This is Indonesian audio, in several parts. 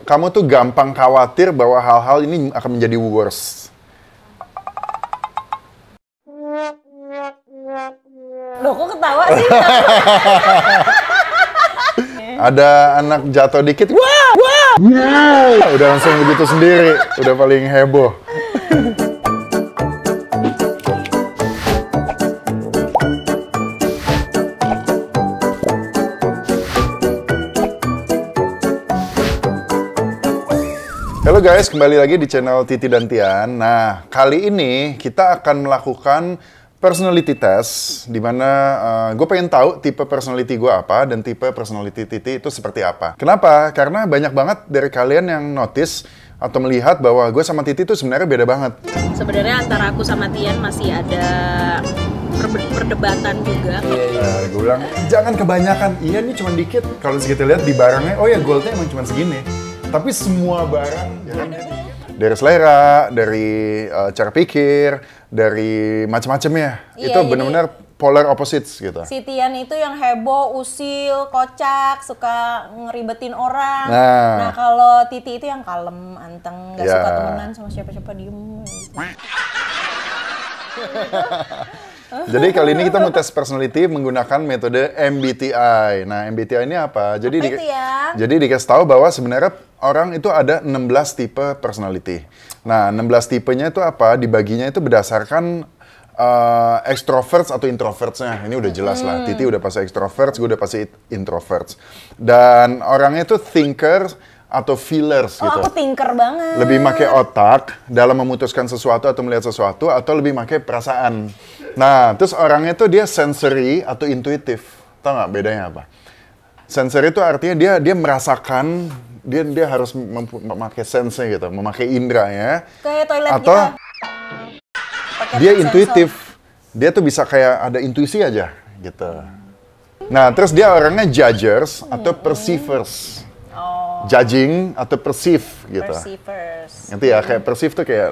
kamu tuh gampang khawatir bahwa hal-hal ini akan menjadi worse. Loh, kok ketawa sih? Ada anak jatuh dikit, wah, wah, udah langsung begitu sendiri, udah paling heboh. Halo guys, kembali lagi di channel Titi dan Tian. Nah, kali ini kita akan melakukan personality test, di mana gue pengen tahu tipe personality gue apa dan tipe personality Titi itu seperti apa. Kenapa? Karena banyak banget dari kalian yang notice atau melihat bahwa gue sama Titi itu sebenarnya beda banget. Sebenarnya antara aku sama Tian masih ada perdebatan juga. Gue bilang, jangan kebanyakan. Iya, nih cuma dikit. Kalau kita lihat di barangnya, oh ya goldnya emang cuma segini. Tapi semua barang, ya kan? Dari selera, dari cara pikir, dari macam-macamnya. Iya, itu benar-benar polar opposites gitu. Si Tian itu yang heboh, usil, kocak, suka ngeribetin orang. Nah, kalau Titi itu yang kalem, anteng, gak Ya. suka temenan sama siapa-siapa, diem. Jadi kali ini kita mau tes personality menggunakan metode MBTI. Nah, MBTI ini apa? Jadi Apa itu ya? Jadi dikasih tahu bahwa sebenarnya orang itu ada 16 tipe personality. Nah, 16 tipenya itu apa? Dibaginya itu berdasarkan extroverts atau introverts-nya. Ini udah jelas lah. Titi udah pasti extroverts, gue udah pasti introverts. Dan orangnya itu thinkers atau feelers Oh, gitu. aku tinker banget. Lebih pakai otak dalam memutuskan sesuatu atau melihat sesuatu, atau lebih pakai perasaan. Nah, terus orangnya tuh dia sensory atau intuitif. Tahu nggak bedanya apa? Sensory itu artinya dia merasakan, dia harus memakai sense gitu, memakai indranya. Kayak toilet Atau kita. Pakai dia sensor. intuitif. Dia tuh bisa kayak ada intuisi aja gitu. Nah, terus dia orangnya judgers atau perceivers. Judging atau perceive gitu. Perceivers. Nanti ya, kayak perceive tuh kayak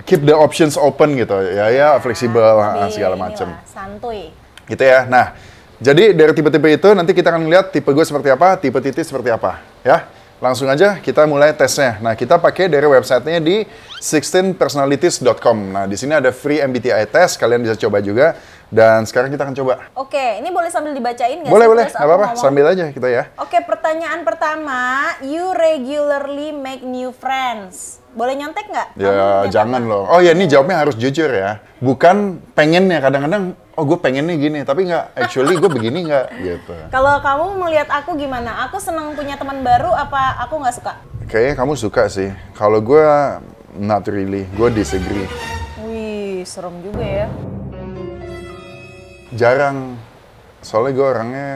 keep the options open gitu. Ya fleksibel, segala macam. Santuy. Gitu ya. Nah, jadi dari tipe-tipe itu nanti kita akan lihat tipe gue seperti apa, tipe Titi seperti apa. Ya, langsung aja kita mulai tesnya. Nah, kita pakai dari websitenya di 16personalities.com. Nah, di sini ada free MBTI test, kalian bisa coba juga. Dan sekarang kita akan coba. Oke, ini boleh sambil dibacain nggak sih? Boleh, Terus nggak aku apa-apa. ngomong? Sambil aja kita ya. Oke, pertanyaan pertama, you regularly make new friends. Boleh nyontek nggak? Kamu Ya, punya jangan apa? loh. Oh ya, ini jawabnya harus jujur ya. Bukan pengennya, kadang-kadang, oh gue pengennya gini, tapi nggak, actually gue begini nggak, gitu. Kalau kamu melihat aku gimana? Aku senang punya teman baru apa aku nggak suka? Kayaknya kamu suka sih. Kalau gue, not really. Gue disagree. Wih, serem juga ya. Jarang. Soalnya gue orangnya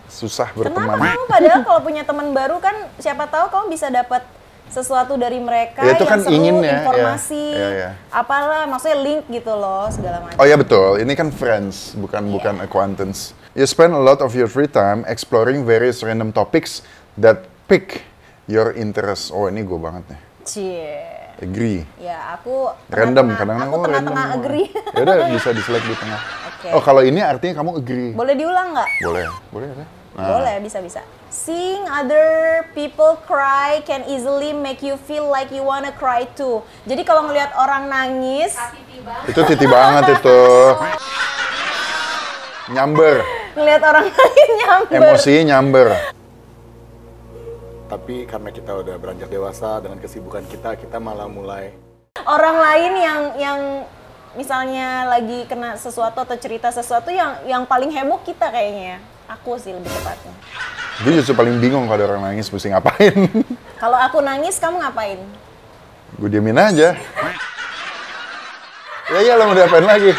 susah Kenapa berteman. kamu padahal kalau punya teman baru kan siapa tahu kamu bisa dapat sesuatu dari mereka Ya, itu yang kan seru, ingin ya, informasi, ya. apalah, maksudnya link gitu loh, segala macam. Oh ya betul, ini kan friends, bukan acquaintance. You spend a lot of your free time exploring various random topics that pique your interest. Oh, ini gue banget nih. Cie. Agree. Ya, aku Random, tengah-tengah- kadang-kadang aku oh, tengah-tengah random. agree. Ya udah, bisa di-select di tengah. Oke. Oh, kalau ini artinya kamu agree. Boleh diulang nggak? Boleh ya. Nah. Boleh, bisa. Seeing other people cry can easily make you feel like you wanna cry too. Jadi kalau ngelihat orang nangis, Itu Titi banget itu. Nyamber. ngelihat orang nangis nyamber. Emosinya nyamber. Tapi karena kita udah beranjak dewasa dengan kesibukan kita malah mulai Orang lain yang misalnya lagi kena sesuatu atau cerita sesuatu yang paling heboh kita kayaknya. Aku sih lebih tepatnya. Gue justru paling bingung kalau ada orang nangis mesti ngapain. Kalau aku nangis, kamu ngapain? Gue diemin aja. Ya lo mau diapain lagi?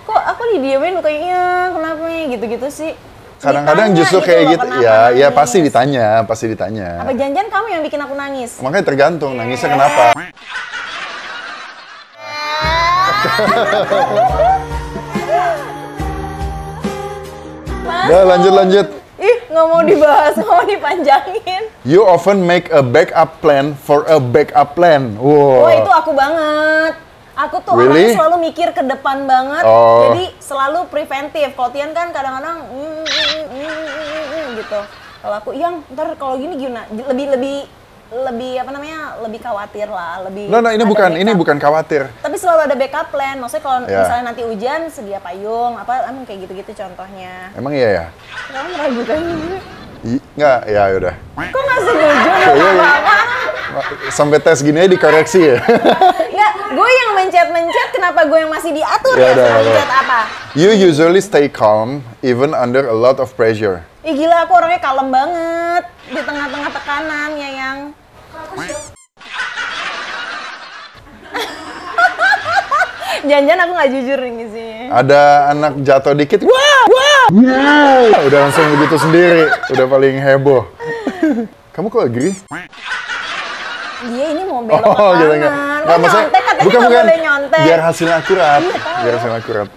Kok aku didiemin kayaknya kenapa nih gitu-gitu sih? Kadang-kadang Ditanya justru gitu kayak loh, gitu. kenapa Ya nangis? pasti ditanya. Apa janjian kamu yang bikin aku nangis? Makanya tergantung nangisnya kenapa. Mas, Udah lanjut. Ih, nggak mau dibahas, nggak mau dipanjangin. You often make a backup plan for a backup plan. Wow. Wah, itu aku banget. Aku tuh orang Really? yang selalu mikir ke depan banget, Oh. jadi selalu preventif. Kalau Tian kan kadang-kadang gitu. Kalau aku, yang ntar kalau gini gimana? Lebih apa namanya? Lebih khawatir lah, lebih. No, ini ada bukan khawatir. Tapi selalu ada backup plan. Maksudnya kalau Ya. misalnya nanti hujan, sedia payung, apa emang kayak gitu-gitu contohnya. Emang iya ya? Kamu meragukan juga. Nggak, ya udah. Kok nggak setuju? Iya. Sampai tes gini aja dikoreksi ya. Nggak, gue yang mencet-mencet, kenapa gue yang masih diatur Ya ya? udah, Suruh ya. mencet apa? You usually stay calm even under a lot of pressure. Ih gila, aku orangnya kalem banget di tengah-tengah tekanan ya yang. Jangan-jangan aku nggak jujur nih sih. Ada anak jatuh dikit, wah. Udah langsung begitu sendiri, udah paling heboh. Kamu kok agree? Dia ini mau belok ke kanan. Gitu enggak. Lo nyontek katanya nggak boleh nyontek. Biar hasilnya akurat. Iya, tahu. Biar hasilnya akurat.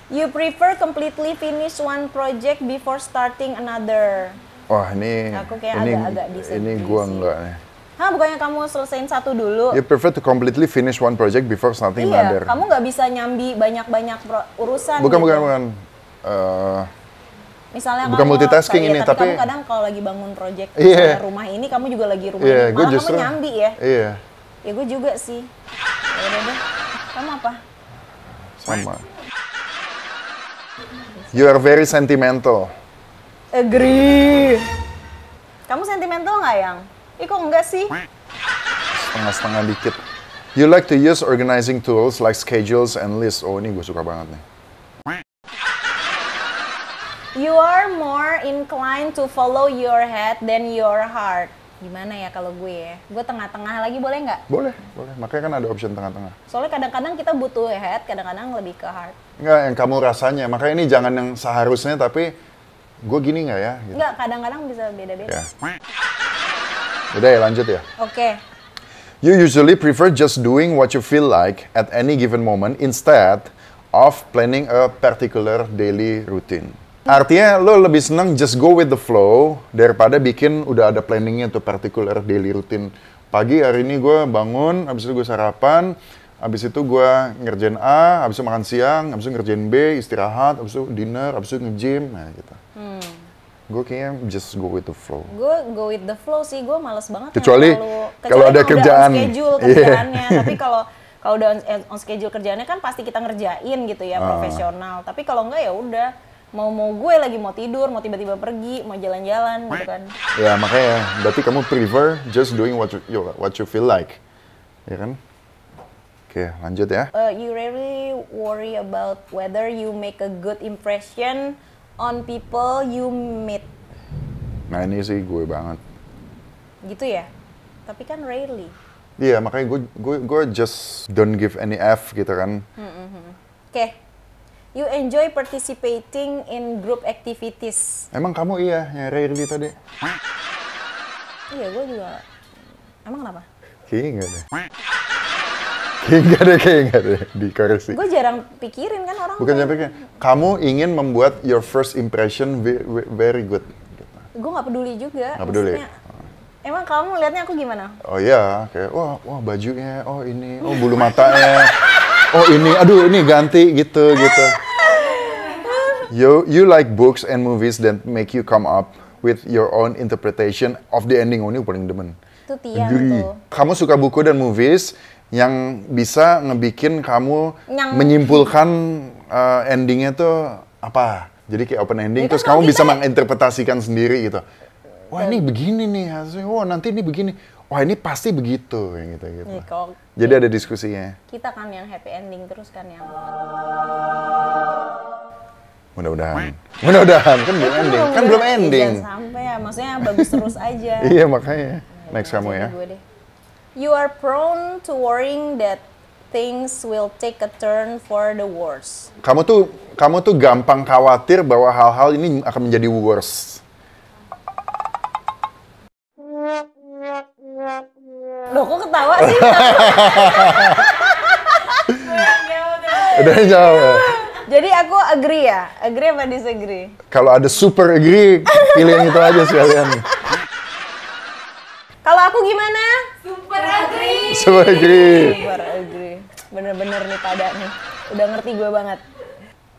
You prefer completely finish one project before starting another. Wah, ini Aku kayak agak-agak disedih ini gua sih. enggak nih. Hah, bukannya kamu selesaiin satu dulu? You prefer to completely finish one project before starting Iya, another. kamu nggak bisa nyambi banyak-banyak urusan. Bukan. gitu. Misalnya Bukan kamu, multitasking iya, ini, tapi tapi- kamu kadang kalau lagi bangun project Iya. misalnya rumah ini, kamu juga lagi rumah Iya, ini. gue Malah justru. kamu nyambi ya. Iya, Ya gue juga sih. Ya udah deh. Kamu apa? sama. You are very sentimental. Agree. Kamu sentimental nggak, Yang? Ih, kok enggak sih? Setengah-setengah dikit. You like to use organizing tools like schedules and lists. Oh, ini gue suka banget nih. You are more inclined to follow your head than your heart. Gimana ya kalau gue ya? Gue tengah-tengah lagi, boleh nggak? Boleh. Makanya kan ada option tengah-tengah. Soalnya kadang-kadang kita butuh head, kadang-kadang lebih ke heart. Enggak, yang kamu rasanya. Makanya ini jangan yang seharusnya, tapi gue gini nggak ya? Gitu. Enggak, kadang-kadang bisa beda-beda. Ya. Udah ya, lanjut ya. Oke. You usually prefer just doing what you feel like at any given moment instead of planning a particular daily routine. Artinya lo lebih senang just go with the flow daripada bikin udah ada planningnya tuh particular daily routine. Pagi hari ini gue bangun, habis itu gue sarapan, habis itu gue ngerjain A, habis itu makan siang, habis itu ngerjain B, istirahat, habis itu dinner, habis itu nge-gym, nah gitu. Gue kayaknya just go with the flow. Gue go with the flow sih, gue males banget. Kecuali yang kalau ada emang kerjaan. udah on schedule Iya. kerjaannya. Tapi kalau udah on schedule kerjaannya kan pasti kita ngerjain gitu ya, profesional. Tapi kalau enggak ya udah, mau gue lagi mau tidur, mau tiba-tiba pergi, mau jalan-jalan gitu kan. Ya makanya, berarti kamu prefer just doing what you feel like, ya kan? Oke, lanjut ya. You really worry about whether you make a good impression on people you meet. Nah ini sih gue banget. Gitu ya? Tapi kan rarely. Iya makanya gue just don't give any F gitu kan. Oke. You enjoy participating in group activities. Emang kamu iya yang rarely tadi? Iya, gue juga. Emang kenapa? Kayaknya enggak deh. Kayaknya enggak deh, dikoreksi. Gue jarang pikirin kan orang. Bukan sampai kamu ingin membuat your first impression very good. Gue nggak peduli juga. Nggak peduli? Maksudnya, emang kamu lihatnya aku gimana? Oh iya, kayak wah bajunya, oh ini, oh bulu matanya, oh ini, aduh ini ganti gitu. You like books and movies that make you come up with your own interpretation of the ending. Oh ini paling demen. Itu Tian Agree. tuh. Kamu suka buku dan movies yang bisa ngebikin kamu Yang- menyimpulkan endingnya tuh apa? Jadi kayak open ending, Ya kan terus kamu kalau bisa kita- menginterpretasikan sendiri gitu. Wah ini begini nih hasilnya, wah nanti ini begini. Wah ini pasti begitu, yang gitu. Nih, kalau Jadi ada diskusinya. kita kan yang happy ending terus kan yang. Mudah-mudahan kan belum ending, kan belum ending. Jangan sampai ya, maksudnya bagus terus aja. Iya makanya. Next kamu ya. Gue deh. You are prone to worrying that things will take a turn for the worse. Kamu tuh gampang khawatir bahwa hal-hal ini akan menjadi worse. Loh, kok ketawa sih? Udah jawab. Jadi aku agree ya? Agree apa disagree? Kalau ada super agree, pilih yang itu aja sekalian. Kalau aku gimana? Super agree. Super agree. Bener-bener nih pada nih. Udah ngerti gue banget.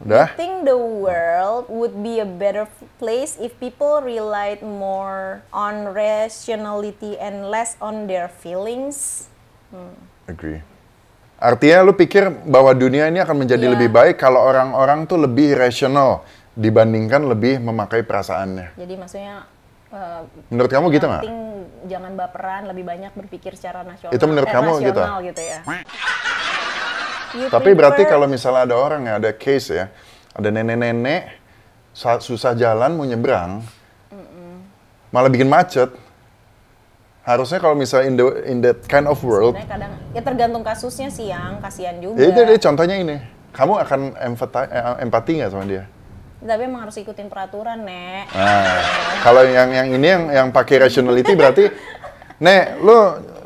Udah? Think the world would be a better place if people relied more on rationality and less on their feelings. Agree. Artinya lu pikir bahwa dunia ini akan menjadi Iya. lebih baik kalau orang-orang tuh lebih rasional dibandingkan lebih memakai perasaannya. Jadi maksudnya Menurut kamu gitu nggak? penting jangan baperan, lebih banyak berpikir secara nasional. Itu menurut kamu gitu? rasional gitu ya. You Tapi berarti prefer- kalau misalnya ada orang ya, ada case ya, ada nenek-nenek susah jalan mau nyebrang, malah bikin macet. Harusnya kalau misalnya in that kind of world, sebenarnya kadang ya tergantung kasusnya sih, yang kasihan juga. ya itu deh contohnya ini. Kamu akan empati nggak sama dia? Tapi emang harus ikutin peraturan, Nek. Nah, kalau yang ini yang pakai rationality berarti, Nek, lu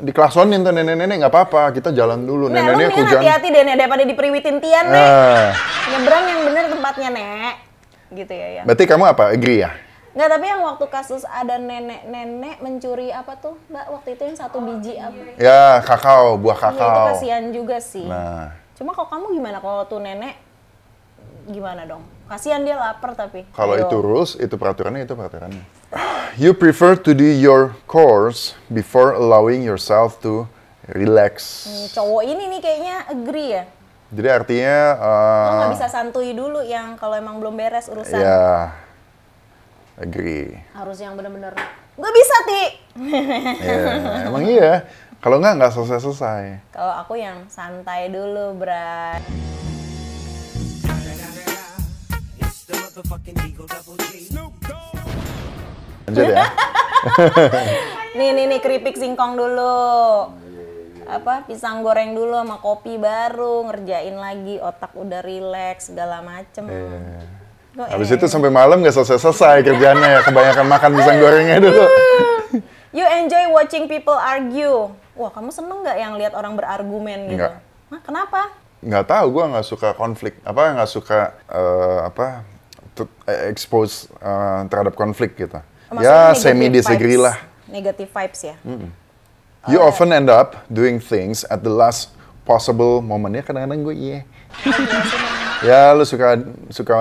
diklaksonin tuh nenek-nenek nggak apa-apa, kita jalan dulu. Nek, lu Neneknya mendingan hujan. hati-hati deh, Nek, daripada diperiwitin Tian, Nek. Ah, Nyebrang yang bener tempatnya, Nek. Gitu ya. berarti kamu apa? Agree ya? Nggak, tapi yang waktu kasus ada nenek-nenek mencuri apa tuh, Mbak? Waktu itu yang 1 biji apa? Ya, kakao, buah Iya, itu kakao. kasihan juga sih. Nah, Cuma kalau kamu gimana? Kalau tuh nenek, gimana dong? Kasihan dia lapar tapi. kalau Ayo. itu rules, itu peraturannya, itu peraturannya. You prefer to do your chores before allowing yourself to relax. Cowok ini nih kayaknya agree ya. Jadi artinya, Lo nggak bisa santuy dulu yang kalau emang belum beres urusan. ya, agree. Harus yang bener-bener, nggak bisa, Ti. Ya, emang iya. Kalau nggak selesai-selesai. Kalau aku yang santai dulu, Bray. Lanjut ya. Nih, keripik singkong dulu. Apa, pisang goreng dulu sama kopi baru, ngerjain lagi, otak udah rileks, segala macem. Kok Habis itu sampai malam nggak selesai-selesai kerjaannya ya. Kebanyakan makan pisang gorengnya dulu. You enjoy watching people argue. Wah, kamu seneng nggak yang lihat orang berargumen gitu? Nggak. Hah, kenapa? Nggak tahu, gue nggak suka konflik. Nggak suka expose terhadap konflik gitu. Maksudnya Ya, semi negative disagree vibes. lah. Negative vibes ya? You often end up doing things at the last possible moment. Ya kadang-kadang gue iya. Ya, lu suka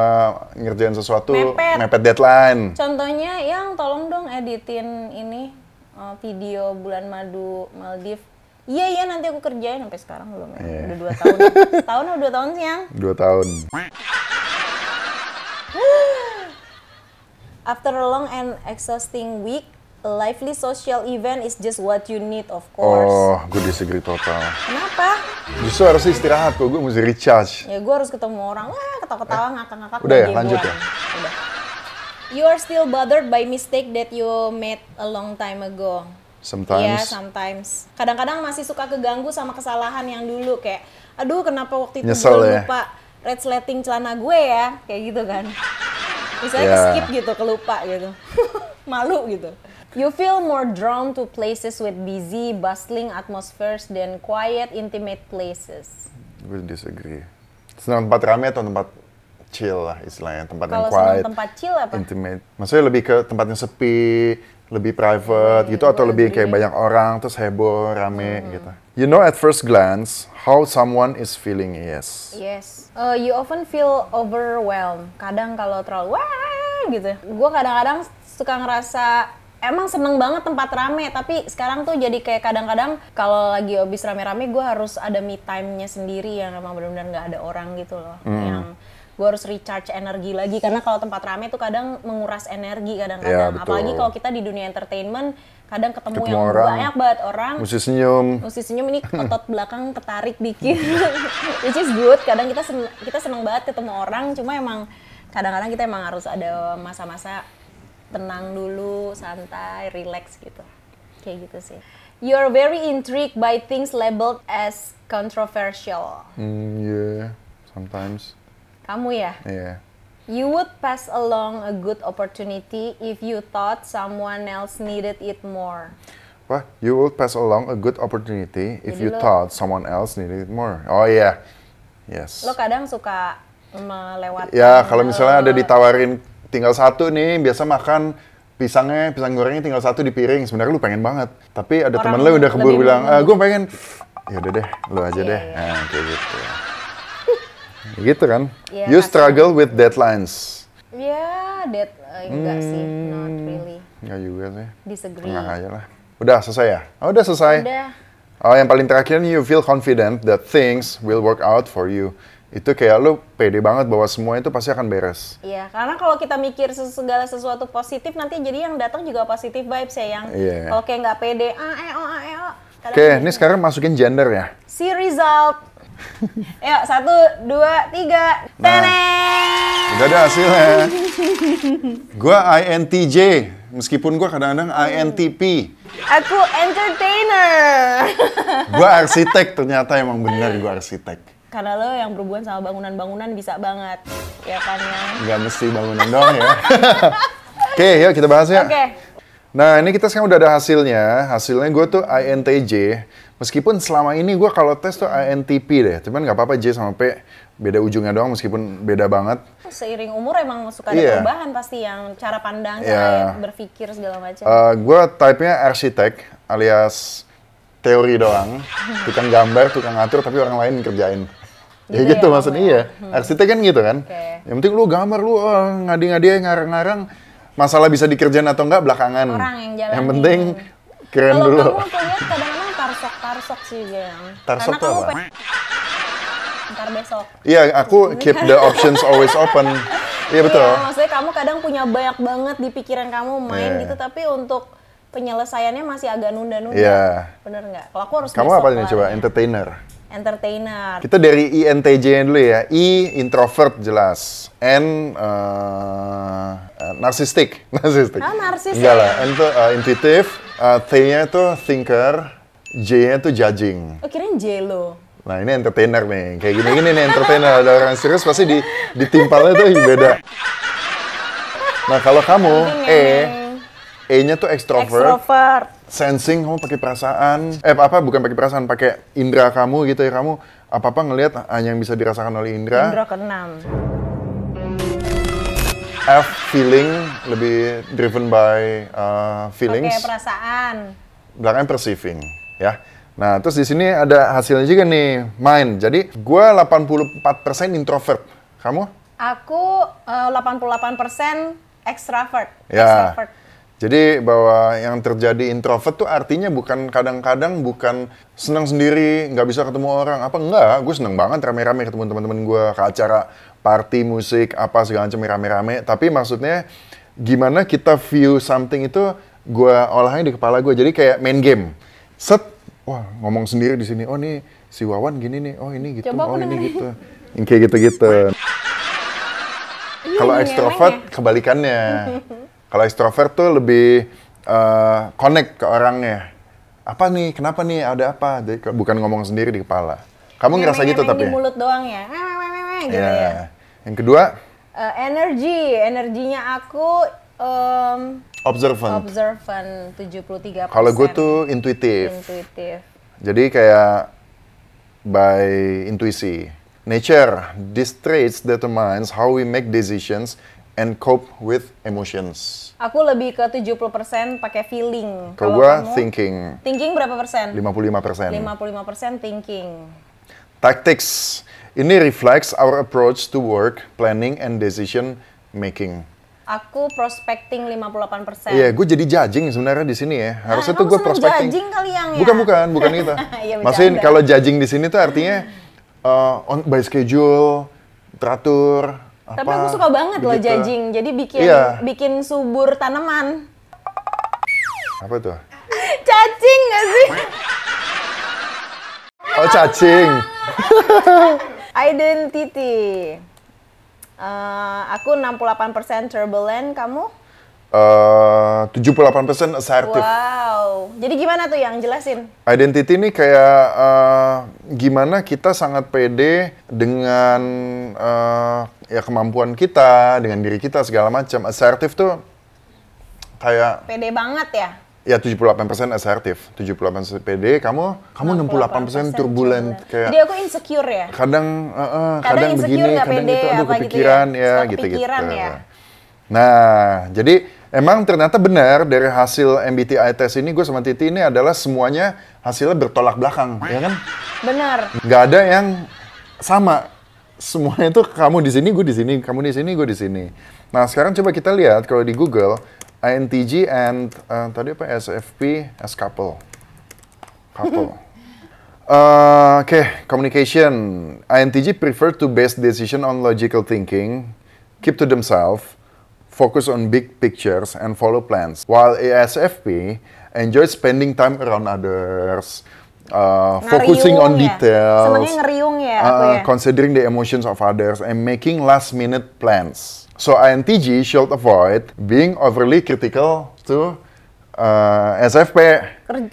ngerjain sesuatu, mepet deadline. Contohnya yang tolong dong editin ini video bulan madu Maldives. Iya, nanti aku kerjain. Sampai sekarang belum ya. Iya. Udah 2 tahun. Tahun atau 2 tahun sih, Yang? 2 tahun. After a long and exhausting week, a lively social event is just what you need, of course. Oh, gue disagree total. Kenapa? Justru harus istirahat kok, gue mesti recharge. Ya gue harus ketemu orang, wah ketawa-ketawa, ngakak-ngakak. Udah ya, jagoan. lanjut ya? Udah. You are still bothered by mistake that you made a long time ago. Sometimes. Iya, sometimes. Kadang-kadang masih suka keganggu sama kesalahan yang dulu, kayak, aduh kenapa waktu itu Nyesel gue ya? lupa resleting celana gue ya, kayak gitu kan. Misalnya Ya. skip gitu, kelupa gitu. Malu gitu. You feel more drawn to places with busy, bustling atmospheres than quiet, intimate places. Gue disagree. Senang tempat rame atau tempat chill lah istilahnya. Tempat yang Kalau senang quiet, tempat chill apa? intimate. Maksudnya lebih ke tempat yang sepi, lebih private gitu, atau lebih kayak banyak orang, terus heboh, rame gitu. You know at first glance how someone is feeling, yes. Yes. You often feel overwhelmed. Kadang kalau terlalu wah gitu. Gue kadang-kadang suka ngerasa emang seneng banget tempat rame, tapi sekarang tuh jadi kayak kadang-kadang kalau lagi habis rame-rame gue harus ada me time-nya sendiri yang emang benar-benar nggak ada orang gitu loh. Yang gue harus recharge energi lagi, karena kalau tempat rame tuh kadang menguras energi kadang-kadang. Ya, betul. Apalagi kalau kita di dunia entertainment kadang ketemu Ketemu yang orang. banyak banget orang. Mesti senyum. Mesti senyum, ini otot belakang ketarik dikit. Which is good. Kadang kita seneng banget ketemu orang, cuma emang kadang-kadang kita emang harus ada masa-masa tenang dulu, santai, relax gitu. Kayak gitu sih. You're very intrigued by things labeled as controversial. Yeah, sometimes. Kamu ya? Yeah. You would pass along a good opportunity if you thought someone else needed it more. What? You will pass along a good opportunity if Jadi you lo- thought someone else needed it more. Oh iya. Yes. Lo kadang suka melewatkan. Ya, kalau misalnya ada ditawarin tinggal satu nih, biasa makan pisang gorengnya tinggal satu di piring. Sebenarnya lu pengen banget. Tapi ada Orang temen lu udah keburu lebih bilang, membutuhkan. gue pengen, ya udah deh, lu aja Iya, deh. iya. Nah, kayak gitu. Gitu kan? Iya, You kasih. struggle with deadlines. Ya, enggak sih, not really. Enggak juga sih. Disagree. Tengah aja lah. Udah selesai ya? Oh, udah selesai. Udah. Oh, yang paling terakhir nih, you feel confident that things will work out for you. Itu kayak lu pede banget bahwa semua itu pasti akan beres. Iya, karena kalau kita mikir segala sesuatu positif, nanti jadi yang datang juga positif vibes ya, yang Iya. kalau kayak nggak pede, kadang Oke, gitu. ini sekarang masukin gender ya. See result. Yuk, 1, 2, 3. Teneng! Udah ada hasilnya. Gua INTJ, meskipun gua kadang-kadang INTP. Aku entertainer. Gua arsitek, ternyata emang bener gua arsitek. Karena lo yang berhubungan sama bangunan-bangunan bisa banget, ya kan ya? Nggak mesti bangunan doang ya. Oke, yuk kita bahas ya. Oke. Nah, ini kita sekarang udah ada hasilnya. Hasilnya gue tuh INTJ. Meskipun selama ini gue kalau tes tuh INTP deh. Cuman nggak apa-apa, J sama P. Beda ujungnya doang meskipun beda banget. Seiring umur emang suka ada Iya. perubahan pasti, yang cara pandang, Iya. cara berpikir segala macam. Gue type-nya arsitek alias teori doang. Tukang gambar, tukang ngatur, tapi orang lain kerjain. Ya Gitu gitu ya, maksudnya kamu ya? iya. Arsitek kan gitu kan. Oke. Yang penting lu gambar, lu ngadi-ngadi, ngarang-ngarang. Masalah bisa dikerjain atau enggak belakangan. Orang yang jalanin. Yang penting keren Kalau dulu. kamu aku lihat kadang-kadang tarsok sih, Gang. Tarsok Karena tuh kamu apa? ntar besok. Iya, aku keep the options always open. Iya betul. Iya, maksudnya kamu kadang punya banyak banget di pikiran kamu main Iya. gitu, tapi untuk penyelesaiannya masih agak nunda-nunda. Iya. Bener nggak? Kalau aku harus Kamu besok apa nih coba? soalnya. Entertainer. Entertainer. Kita dari INTJ dulu ya. I introvert jelas. N narcissistic. Narcissistic. Ah, narsis Enggak ya? lah. N tuh intuitive. T-nya tuh thinker. J-nya tuh judging. Oh, kirain J-Lo. Nah ini entertainer nih. Kayak gini-gini nih entertainer. Ada orang serius pasti ditimpalnya tuh beda. Nah kalau kamu E-nya tuh extrovert. Extrovert. Sensing, kamu pakai perasaan. Bukan pakai perasaan, pakai indera kamu gitu ya. Kamu apa-apa ngelihat hanya yang bisa dirasakan oleh indera. Indra keenam. F, feeling, lebih driven by feelings. Pakai perasaan. Belakangnya perceiving, ya. Nah, terus di sini ada hasilnya juga nih, mind. Jadi, gue 84% introvert. Kamu? Aku 88% extrovert. Ya. Extrovert. Jadi bahwa yang terjadi introvert tuh artinya bukan kadang-kadang bukan senang sendiri, nggak bisa ketemu orang. Apa enggak? Gue seneng banget rame-rame ketemu teman-teman gue ke acara party, musik, apa segala macam rame-rame. Tapi maksudnya gimana kita view something itu gue olahnya di kepala gue. Jadi kayak main game. Set, wah ngomong sendiri di sini. Oh nih si Wawan gini nih. Oh ini gitu. Coba aku oh ini dengerin. gitu. Yang kayak gitu-gitu. Kalau jadi ekstrovert ngeleng kebalikannya. Kalau ekstrovert tuh lebih connect ke orangnya. Apa nih? Kenapa nih? Ada apa? Jadi, bukan ngomong sendiri di kepala. Kamu ngerasa gitu Ngemeng-ngemeng tapi? di mulut doang ya. Gitu Ya. ya. Yang kedua, Energinya aku observant. observant 73%. Kalau gue tuh intuitif. Intuitif. Jadi kayak by intuisi. Nature, these traits determines how we make decisions and cope with emotions. Aku lebih ke 70% pakai feeling. Kalau Kalau gue kamu, thinking, thinking berapa persen? 55%. 55% thinking. Tactics, ini reflects our approach to work, planning, and decision making. Aku prospecting 58%. Iya, gue jadi judging sebenarnya di sini ya. Harusnya tuh kamu gue seneng prospecting. judging kali yang ya? Bukan itu. Iya, Maksudnya bercanda. kalau judging di sini tuh artinya on by schedule, teratur, Tapi apa, aku suka banget loh begitu. judging. Jadi Iya. bikin subur tanaman. Apa tuh? Cacing nggak sih? Oh, cacing. Identity. Aku 68% turbulent, kamu? 78% assertive. Wow. Jadi gimana tuh yang jelasin? Identity ini kayak gimana kita sangat pede dengan ya kemampuan kita, dengan diri kita segala macam. Assertive tuh kayak Pede banget ya? ya 78% assertive, 78% pede. Kamu 68% turbulent kayak Jadi aku insecure ya? kadang Kadang insecure, begini, nggak kadang pede, gitu, aduh apa gitu ya? kepikiran ya, Suka gitu-gitu. kepikiran ya? Nah, jadi emang ternyata benar dari hasil MBTI test ini, gue sama Titi ini adalah semuanya hasilnya bertolak belakang, ya kan? Bener. Nggak ada yang sama. semuanya itu kamu di sini, gue di sini, kamu di sini, gue di sini. Nah, sekarang coba kita lihat kalau di Google, INTJ and tadi apa SFP as couple. Communication. INTJ prefer to base decision on logical thinking, keep to themselves, focus on big pictures, and follow plans. While ESFP enjoys spending time around others, focusing on details, senangnya ngeriung ya, aku ya. Considering the emotions of others, and making last-minute plans. So INTJ should avoid being overly critical to SFP.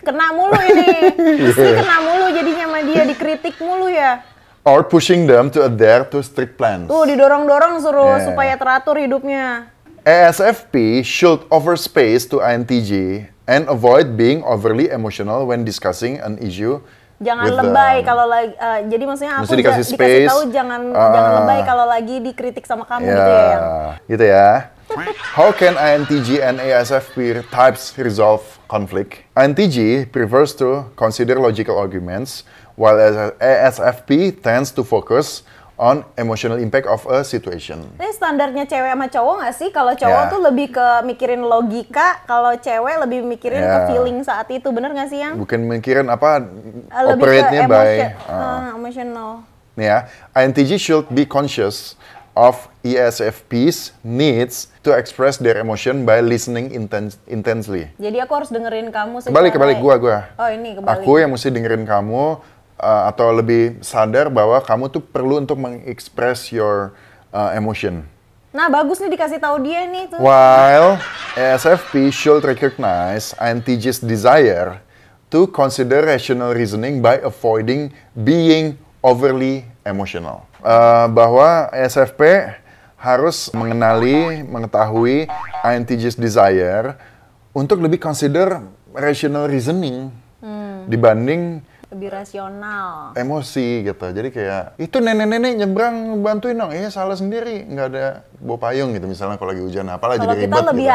Kena mulu ini, pasti kena mulu jadinya sama dia, dikritik mulu ya. Or pushing them to adhere to strict plans. Tuh didorong-dorong suruh supaya teratur hidupnya. ESFP should offer space to INTJ and avoid being overly emotional when discussing an issue. Jangan lebay kalau lagi, jadi maksudnya aku dikasih dikasih tahu jangan lebay kalau lagi dikritik sama kamu gitu ya. Gitu ya. How can INTJ and ESFP types resolve conflict? INTJ prefers to consider logical arguments, while ESFP tends to focus on emotional impact of a situation. Ini standarnya cewek sama cowok nggak sih? Kalau cowok tuh lebih ke mikirin logika, kalau cewek lebih mikirin ke feeling saat itu, bener nggak sih Yang? Bukan mikirin apa, Lebih operate-nya ke by... emotional. Nih ya, INTJ should be conscious of ESFP's needs to express their emotion by listening intensely. Jadi aku harus dengerin kamu secara... Kebalik, gua. Oh ini kebalik. Aku yang mesti dengerin kamu, atau lebih sadar bahwa kamu tuh perlu untuk mengexpress your emotion. Nah, bagus nih dikasih tahu dia nih tuh. While ESFP should recognize INTJ's desire to consider rational reasoning by avoiding being overly emotional. Bahwa ESFP harus mengetahui INTJ's desire untuk lebih consider rational reasoning dibanding lebih rasional. Emosi gitu. Jadi kayak, itu nenek-nenek nyebrang bantuin dong. Iya salah sendiri, nggak ada bawa payung gitu. Misalnya kalau lagi hujan, apalah jadi ribet gitu. Kalau kita lebih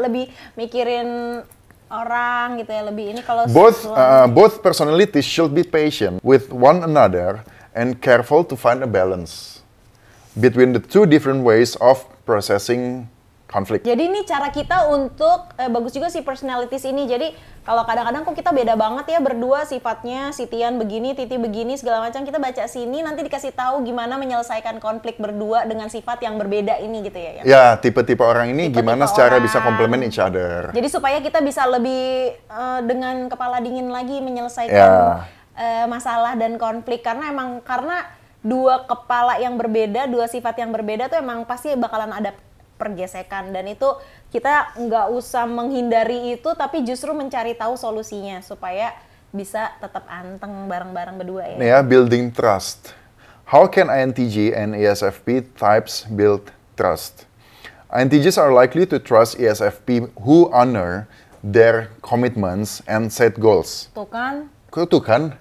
lebih mikirin orang gitu ya, lebih ini kalau... Both personalities should be patient with one another and careful to find a balance between the two different ways of processing conflict. Jadi ini cara kita untuk, bagus juga sih personalities ini. Jadi kalau kadang-kadang kok kita beda banget ya berdua sifatnya, si Tian begini, Titi begini, segala macam. Kita baca sini, nanti dikasih tahu gimana menyelesaikan konflik berdua dengan sifat yang berbeda ini gitu ya. Ya, tipe-tipe orang ini gimana secara bisa complement each other. Jadi supaya kita bisa lebih dengan kepala dingin lagi menyelesaikan masalah dan konflik. Karena dua kepala yang berbeda, dua sifat yang berbeda tuh emang pasti bakalan ada pergesekan, dan itu kita nggak usah menghindari itu, tapi justru mencari tahu solusinya supaya bisa tetap anteng bareng-bareng berdua ya. Ya, building trust. How can INTJ and ESFP types build trust? INTJs are likely to trust ESFP who honor their commitments and set goals. Tuh kan? Tuh kan?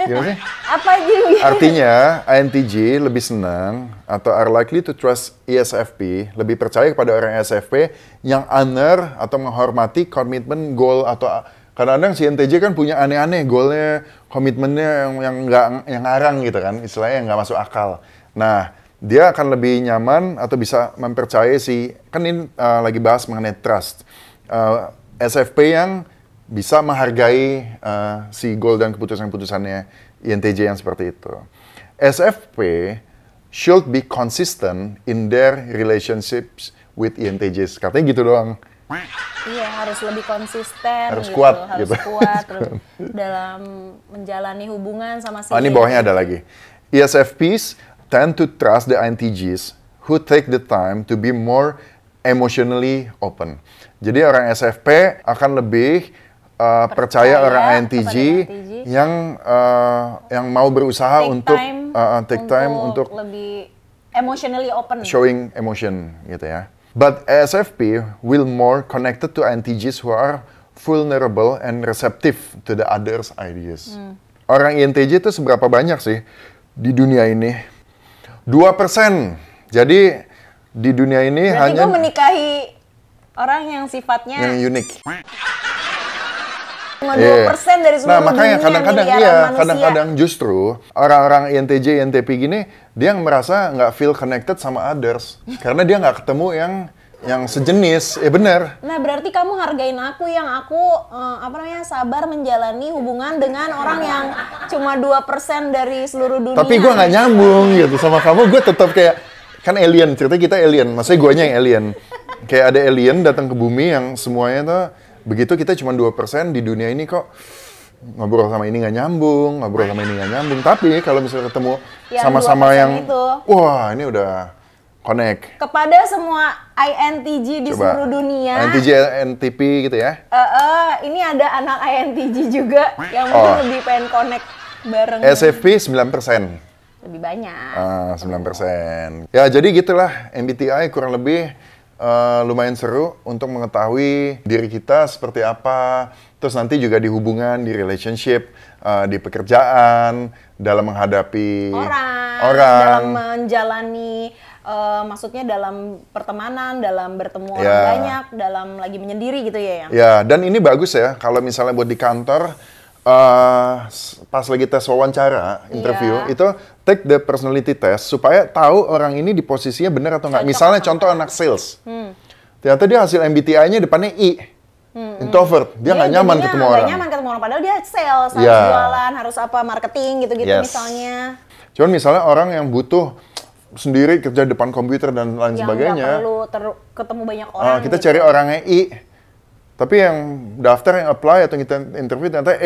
Gimana sih? Apa aja? Artinya, INTJ lebih senang atau are likely to trust ESFP, lebih percaya kepada orang ESFP yang honor atau menghormati komitmen, goal, atau kadang-kadang si INTJ kan punya aneh-aneh goalnya, komitmennya yang ngarang gitu kan, istilahnya yang nggak masuk akal. Nah, dia akan lebih nyaman atau bisa mempercayai kan ini lagi bahas mengenai trust. SFP yang bisa menghargai si goal dan keputusan-keputusannya INTJ yang seperti itu. SFP should be consistent in their relationships with INTJs. Katanya gitu doang. Iya, harus lebih konsisten. Harus kuat terus dalam menjalani hubungan sama si... Ini bawahnya ada lagi. ESFPs tend to trust the INTJs who take the time to be more emotionally open. Jadi orang SFP akan lebih percaya orang INTJ yang mau berusaha untuk take time untuk lebih emotionally open, showing emotion gitu ya. But ESFP will more connected to INTJs who are vulnerable and receptive to the others' ideas. Orang INTJ itu seberapa banyak sih di dunia ini? 2%. Jadi di dunia ini berarti hanya gue menikahi orang yang sifatnya yang unik. Cuma 2% dari seluruh Nah, makanya dunia, kadang-kadang miliaran manusia. kadang-kadang justru orang-orang INTJ, INTP gini, dia yang merasa nggak feel connected sama others. Karena dia nggak ketemu yang sejenis. Bener. Nah, berarti kamu hargain aku yang aku sabar menjalani hubungan dengan orang yang cuma 2% dari seluruh dunia. Tapi gue nggak nyambung gitu sama kamu. Gue tetap kayak, kan alien, ceritanya kita alien. Maksudnya guanya yang alien. Kayak ada alien datang ke bumi yang semuanya tuh, begitu kita cuma 2% di dunia ini kok ngobrol sama ini nggak nyambung, ngobrol sama ini nggak nyambung. Tapi kalau misalnya ketemu Yang sama-sama 2% yang, itu. wah ini udah connect. Kepada semua INTJ di seluruh dunia. INTJ, NTP gitu ya. Ini ada anak INTJ juga yang mungkin lebih pengen connect bareng. SFP 9%. Lebih banyak. 9%. Ya jadi gitulah, MBTI kurang lebih lumayan seru untuk mengetahui diri kita seperti apa. Terus nanti juga di hubungan, di relationship, di pekerjaan, dalam menghadapi orang. Dalam menjalani, maksudnya dalam pertemanan, dalam bertemu orang banyak, dalam lagi menyendiri gitu ya. Ya, dan ini bagus ya, kalau misalnya buat di kantor, pas lagi tes wawancara, interview, itu take the personality test supaya tahu orang ini di posisinya benar atau nggak. Misalnya contoh anak sales, ternyata dia hasil MBTI-nya depannya I, introvert, dia nggak nyaman ketemu orang. Nggak nyaman ketemu orang, padahal dia sales, harus jualan, harus apa, marketing gitu-gitu misalnya. Cuman misalnya orang yang butuh sendiri kerja depan komputer dan lain sebagainya, yang nggak perlu ketemu banyak orang. kita cari orangnya I. Tapi yang daftar, yang apply atau kita interview ternyata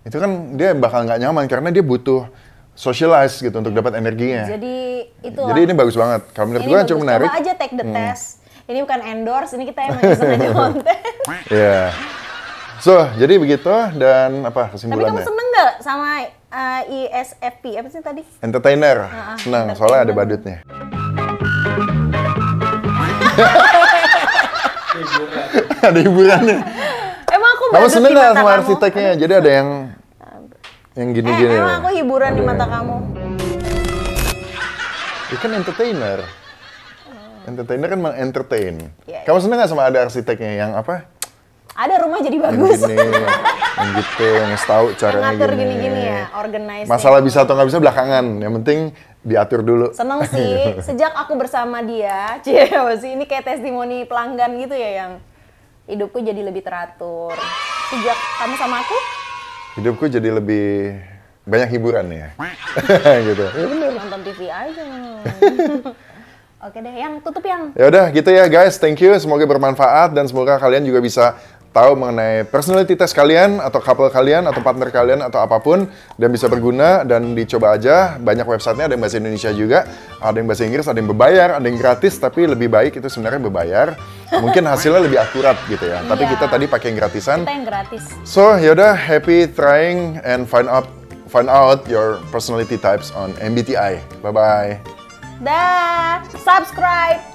itu kan dia bakal nggak nyaman karena dia butuh socialize gitu untuk dapat energinya. Jadi itu. Jadi ini bagus banget. Kalau menurut gue cukup menarik. Coba aja take the test. Ini bukan endorse, ini kita emang iseng aja konten. Iya. So, jadi begitu dan apa Tapi kesimpulannya? kamu seneng nggak sama ISFP? Apa sih tadi? Entertainer. Senang, soalnya ada badutnya. Ada hiburannya. Emang aku Kamu badut seneng di nggak mata sama kamu? arsiteknya? Jadi ada yang gini-gini. Emang aku hiburan di mata kamu? Itu kan entertainer. Entertainer kan entertain. Iya, Kamu seneng nggak sama ada arsiteknya yang apa? Ada rumah jadi Yang bagus. gini, yang gitu, yang tahu Yang caranya ngatur gini. gini-gini ya, organize. Masalah bisa atau nggak bisa belakangan. Yang penting diatur dulu. Seneng sih, sejak aku bersama dia, ini kayak testimoni pelanggan gitu ya, yang hidupku jadi lebih teratur. Sejak kamu sama aku, Hidupku jadi lebih banyak hiburan ya. Gitu. Ya bener. nonton TV aja. Oke deh, yang tutup yang. Ya udah gitu ya guys, thank you. Semoga bermanfaat dan semoga kalian juga bisa tahu mengenai personality test kalian atau couple kalian atau partner kalian atau apapun dan bisa berguna dan dicoba aja. Banyak websitenya, ada yang bahasa Indonesia juga, ada yang bahasa Inggris, ada yang berbayar, ada yang gratis, tapi lebih baik itu sebenarnya berbayar. Mungkin hasilnya lebih akurat gitu ya. Tapi kita tadi pakai yang gratisan. Kita yang gratis. So yaudah, happy trying and find out your personality types on MBTI. Bye bye. Dah, subscribe.